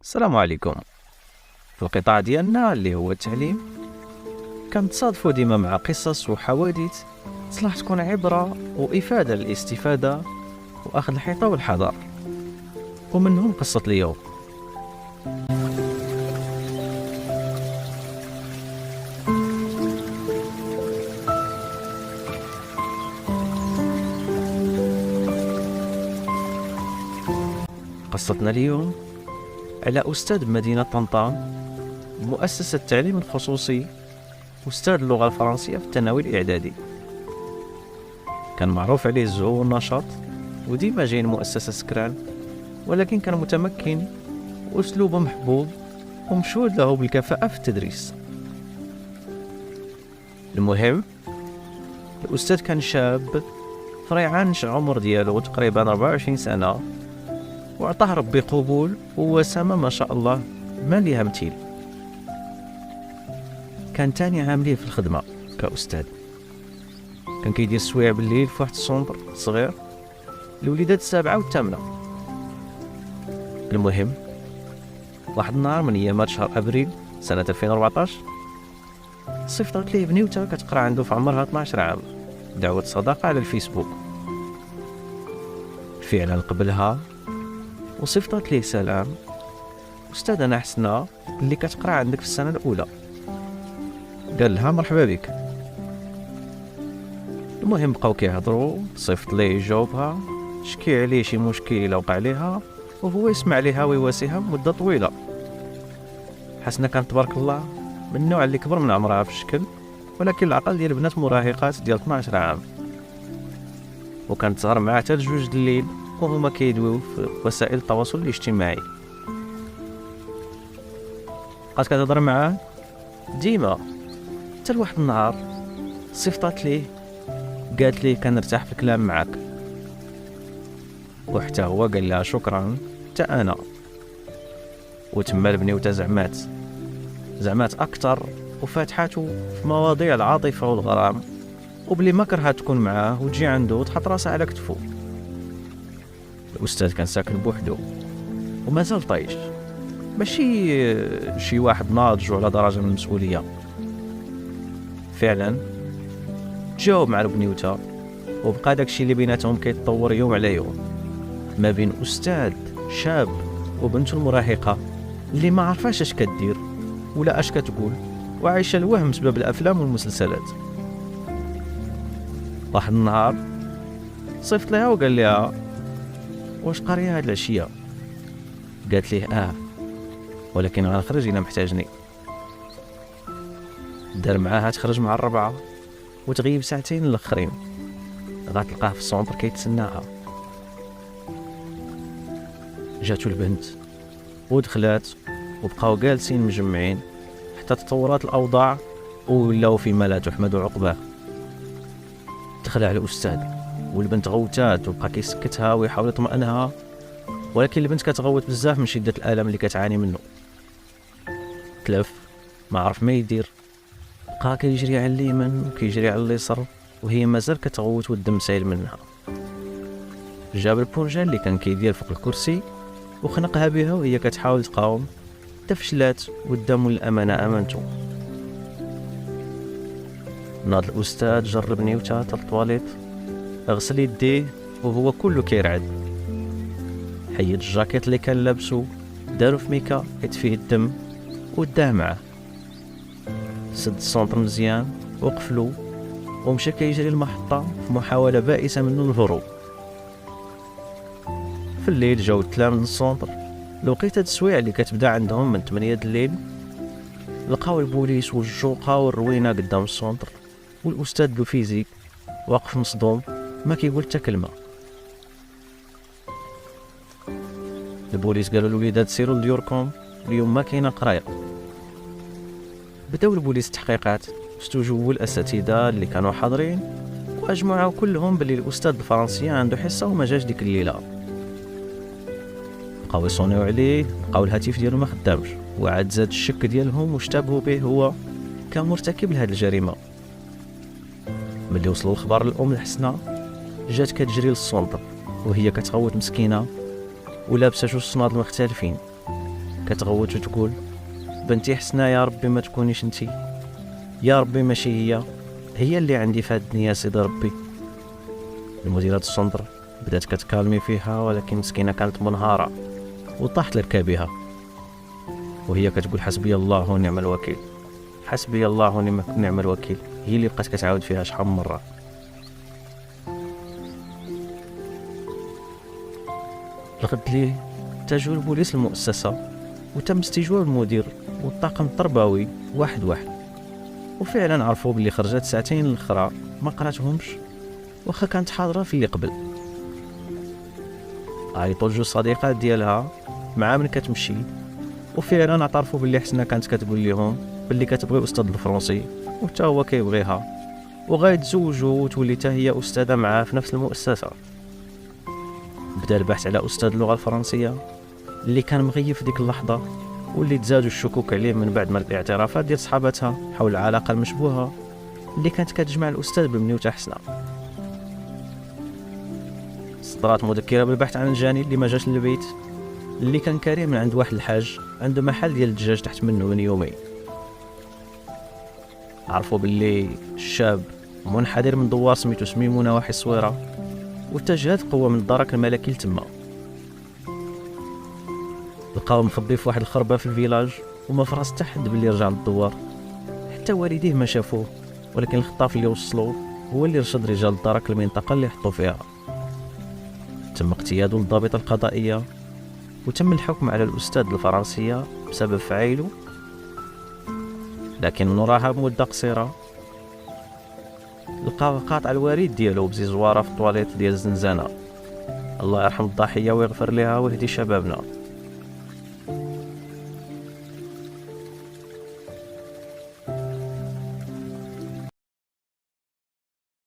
السلام عليكم. في القطاع ديالنا اللي هو التعليم كنتصادفوا ديما مع قصص وحوادث تصلح تكون عبرة وإفادة للاستفادة وأخذ الحيطة والحذر، ومنهم قصة اليوم. قصتنا اليوم على أستاذ بمدينة طنطا، مؤسسة التعليم الخصوصي، أستاذ اللغة الفرنسية في الثانوي الإعدادي. كان معروف عليه الزهو والنشاط، وديما جاي المؤسسة سكران، ولكن كان متمكن وأسلوبه محبوب ومشهود له بالكفاءة في التدريس. المهم، الأستاذ كان شاب فريعان عمر ديالو تقريبا 24 سنة، وعطاه ربي قبول ووسامة ما شاء الله ما ليها مثيل. كان تاني عام ليه في الخدمة كأستاذ، كان كيدير السوايع بالليل في واحد السونتر صغير لوليدات 7 و8. المهم، واحد النهار من ايامات شهر ابريل سنة 2014 صيفطت ليه بنيوتها كتقرا عنده في عمرها 12 عام دعوة صداقة على الفيسبوك. فعلا قبلها وصيفطت ليه سلام: أستاذ أنا حسنا اللي كتقرا عندك في السنة الأولى. قال لها مرحبا بك. المهم بقاو كيهضروا، صيفط ليه يجاوبها، شكي عليه شي مشكل إلا وقع ليها، وهو يسمع ليها ويواسيها مدة طويلة. حسنا كانت تبارك الله من النوع اللي كبر من عمرها في الشكل، ولكن العقل ديال بنات مراهقات ديال 12 عام، وكانت تسهر معاه حتى ل2 الليل وهما كيدويو في وسائل التواصل الاجتماعي. بقات كتهضر معاه ديما حتى لواحد النهار صيفطات ليه قالت ليه كنرتاح في الكلام معك، وحتى هو قال لها شكرا حتى انا. وتما البنيوته زعمات اكثر وفاتحاته في مواضيع العاطفه والغرام، وبلي ما كرهت تكون معاه وتجي عنده وتحط راسها على كتفه. الأستاذ كان ساكن بوحدو ومازال طايش، ماشي شي واحد ناضج وعلى درجة من المسؤولية. فعلا تجاوب مع البنيوتة، وبقى داكشي اللي بيناتهم كيتطور يوم على يوم ما بين أستاذ شاب وبنته المراهقة اللي ما عرفاش اش كدير ولا اش كتقول، وعايشة الوهم بسبب الأفلام والمسلسلات. واحد النهار صيفط لها وقال لها: واش قاريه هاد العشيه؟ قالت ليه ولكن غنخرج الا محتاجني. دار معاها تخرج مع الربعه وتغيب ساعتين الاخرين، غتلقاه في السونتر كيتسناها. جاتو البنت ودخلات وبقاو جالسين مجمعين حتى تطورات الاوضاع ولاو فيما لا تحمد عقباه. دخل على الاستاذ والبنت غوتات وبقى كيسكتها ويحاول يطمئنها، ولكن البنت كتغوت بزاف من شدة الألم اللي كتعاني منه. تلف ما عرف ما يدير، بقى كيجري على اليمين وكيجري على اليسار وهي مازال كتغوت والدم سايل منها. جاب البونجا اللي كان كيدير فوق الكرسي وخنقها بها وهي كتحاول تقاوم، تفشلات والدم والأمانة أمانته. ناض الأستاذ جرب نيوتها تاع الطواليت، غسل يديه وهو كله كيرعد، حيد الجاكيت اللي كان لابسو دارو في ميكا حيت فيه الدم وداه معاه. سد السونتر مزيان وقفلو ومشى كيجري المحطة في محاولة بائسة منه الهروب. في الليل جاو التلاميذ السونتر لوقيته السويع اللي كتبدا عندهم من 8 الليل، لقاو البوليس والجوقة والروينة قدام السونتر، والأستاذ دو فيزيك واقف مصدوم ما كيقول حتى كلمه. البوليس قالوا الوليدات سيروا لديوركم اليوم ما كاينه قرايه. بداو البوليس التحقيقات، استوجبوا الاساتذه اللي كانوا حاضرين واجمعوا كلهم باللي الاستاذ الفرنسيه عنده حصه وما جاش ديك الليله. بقاو يصونيو عليه، لقاو الهاتف ديالو ما خدامش، وعاد زاد الشك ديالهم واشتبهوا به هو كمرتكب لهذه الجريمه. ملي وصلوا الخبر للام الحسنه جات كتجري للسلطه وهي كتغوت مسكينه ولابسه جوج صنادل مختلفين، كتغوت وتقول: بنتي حسنا، يا ربي ما تكونيش انتي، يا ربي ماشي هي اللي عندي في هاد الدنيا سيدي ربي. المديرة السونتر بدات كتكالمي فيها، ولكن مسكينه كانت منهارة وطاحت لركابها، وهي كتقول: حسبي الله ونعم الوكيل، حسبي الله ونعم الوكيل. هي اللي بقات كتعاود فيها شحال من مرة. الغد لي تجوا البوليس المؤسسة وتم استجواب المدير والطاقم التربوي واحد واحد، وفعلا عرفوا باللي خرجت ساعتين الاخرى ما قراتهمش، واخا كانت حاضرة في اللي قبل. عيطوا لجوج صديقات ديالها مع من كتمشي، وفعلا اعترفوا باللي حسنا كانت كتقول لهم باللي كتبغي استاذ الفرنسي وحتى هو كيبغيها، وغايتزوجوا وتولي حتى هي استاذه معاه في نفس المؤسسه. بدا البحث على استاذ اللغه الفرنسيه اللي كان مغيب في ديك اللحظه، واللي تزادوا الشكوك عليه من بعد ما الاعترافات ديال صحابتها حول العلاقه المشبوهه اللي كانت كتجمع الاستاذ بمنيوته حسنه. صدرات مذكره بالبحث عن الجاني اللي ما جاش للبيت، اللي كان كريم من عند واحد الحاج عنده محل ديال الدجاج تحت منه من يومين. عرفوا باللي الشاب منحدر من دوار سميتو سميمو نواحي الصويره، واتجهت قوه من الدرك الملكي لتما. لقاو مخبي في واحد الخربه في الفيلاج، وما فرص حتى حد باللي رجع للدوار، حتى والديه ما شافوه، ولكن الخطاف اللي وصلوا هو اللي رشد رجال الدرك المنطقه اللي حطوا فيها. تم اقتياده للضابطه القضائيه، وتم الحكم على الاستاذ الفرنسيه بسبب فعيله، لكن من وراها بمده قصيره لقى قاطع الوريد ديالو بزيزواره في الطواليت ديال الزنزانه. الله يرحم الضحيه ويغفر لها ويهدي شبابنا.